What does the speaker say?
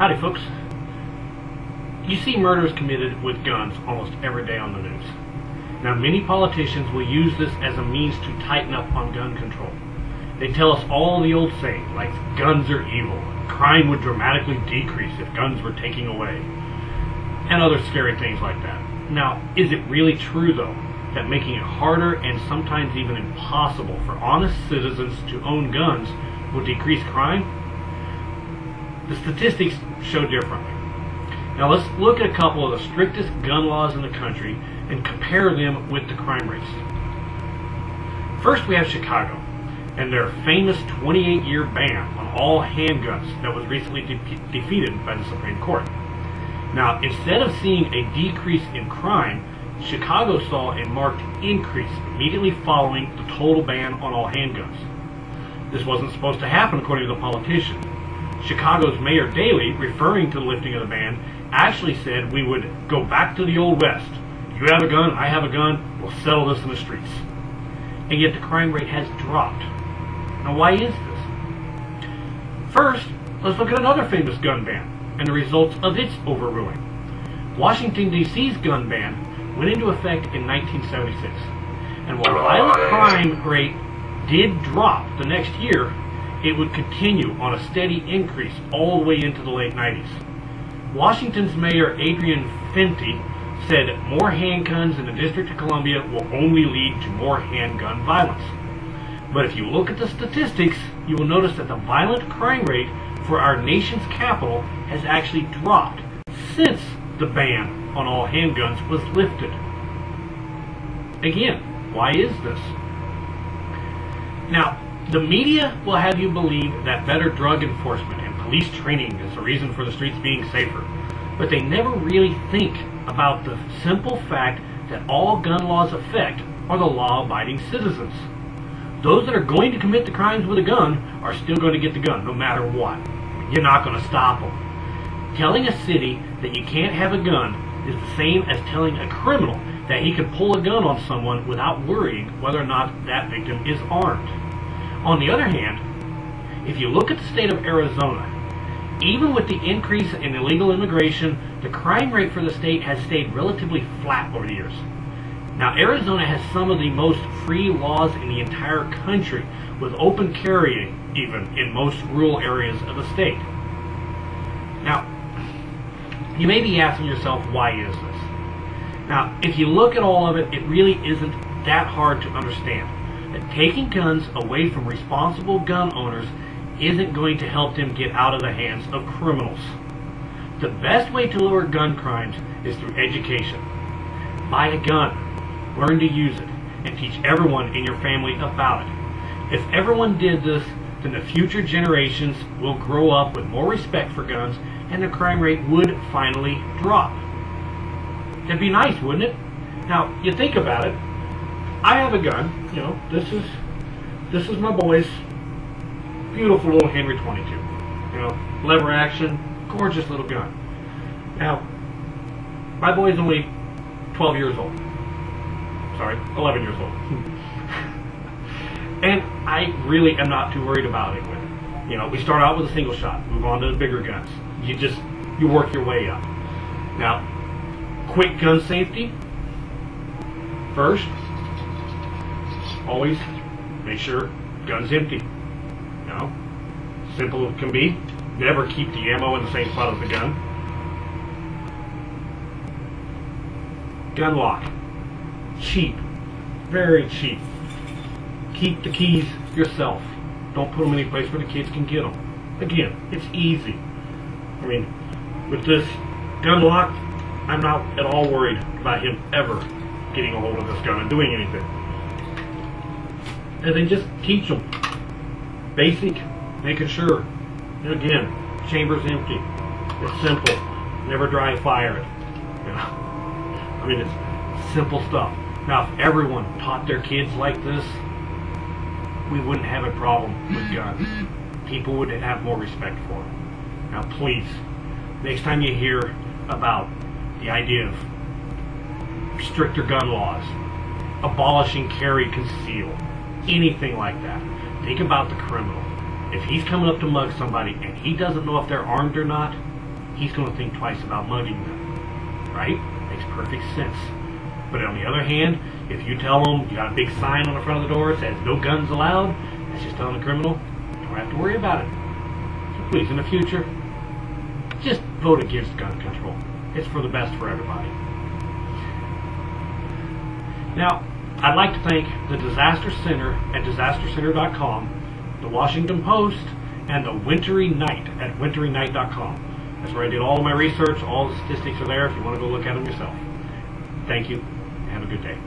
Howdy folks. You see murders committed with guns almost every day on the news. Now many politicians will use this as a means to tighten up on gun control. They tell us all the old sayings like guns are evil, crime would dramatically decrease if guns were taken away, and other scary things like that. Now, is it really true though that making it harder and sometimes even impossible for honest citizens to own guns will decrease crime? The statistics show differently. Now let's look at a couple of the strictest gun laws in the country and compare them with the crime rates. First we have Chicago and their famous 28-year ban on all handguns that was recently defeated by the Supreme Court. Now instead of seeing a decrease in crime, Chicago saw a marked increase immediately following the total ban on all handguns. This wasn't supposed to happen according to the politician. Chicago's Mayor Daley, referring to the lifting of the ban, actually said we would go back to the Old West. You have a gun, I have a gun, we'll settle this in the streets. And yet the crime rate has dropped. Now why is this? First, let's look at another famous gun ban and the results of its overruling. Washington, D.C.'s gun ban went into effect in 1976. And while the violent crime rate did drop the next year, it would continue on a steady increase all the way into the late 90s. Washington's Mayor Adrian Fenty said more handguns in the District of Columbia will only lead to more handgun violence. But if you look at the statistics, you will notice that the violent crime rate for our nation's capital has actually dropped since the ban on all handguns was lifted. Again, why is this? Now, the media will have you believe that better drug enforcement and police training is the reason for the streets being safer, but they never really think about the simple fact that all gun laws affect are the law-abiding citizens. Those that are going to commit the crimes with a gun are still going to get the gun, no matter what. You're not going to stop them. Telling a city that you can't have a gun is the same as telling a criminal that he can pull a gun on someone without worrying whether or not that victim is armed. On the other hand, if you look at the state of Arizona, even with the increase in illegal immigration, the crime rate for the state has stayed relatively flat over the years. Now, Arizona has some of the most free laws in the entire country, with open carrying even in most rural areas of the state. Now, you may be asking yourself, why is this? Now, if you look at all of it, it really isn't that hard to understand that taking guns away from responsible gun owners isn't going to help them get out of the hands of criminals. The best way to lower gun crimes is through education. Buy a gun, learn to use it, and teach everyone in your family about it. If everyone did this, then the future generations will grow up with more respect for guns and the crime rate would finally drop. It'd be nice, wouldn't it? Now, you think about it. I have a gun, you know, this is my boy's beautiful little Henry 22. You know, lever action, gorgeous little gun. Now, my boy's only 12 years old. Sorry, 11 years old. And I really am not too worried about it with it. You know, we start out with a single shot, move on to the bigger guns. You work your way up. Now, quick gun safety. First, always make sure gun's empty. You know, simple it can be. Never keep the ammo in the same spot as the gun. Gun lock. Cheap. Very cheap. Keep the keys yourself. Don't put them in any place where the kids can get them. Again, it's easy. I mean, with this gun lock, I'm not at all worried about him ever getting a hold of this gun and doing anything. And then just teach them. Basic, making sure. And again, chamber's empty. It's simple. Never dry fire it. You know? I mean, it's simple stuff. Now, if everyone taught their kids like this, we wouldn't have a problem with guns. People would have more respect for them. Now, please, next time you hear about the idea of stricter gun laws, abolishing carry conceal, anything like that, think about the criminal. If he's coming up to mug somebody and he doesn't know if they're armed or not, he's going to think twice about mugging them. Right? Makes perfect sense. But on the other hand, if you tell them you got a big sign on the front of the door that says no guns allowed, that's just telling a criminal, don't have to worry about it. So please, in the future, just vote against gun control. It's for the best for everybody. Now, I'd like to thank the Disaster Center at disastercenter.com, the Washington Post, and the Wintry Night at wintrynight.com. That's where I did all of my research. All the statistics are there if you want to go look at them yourself. Thank you. Have a good day.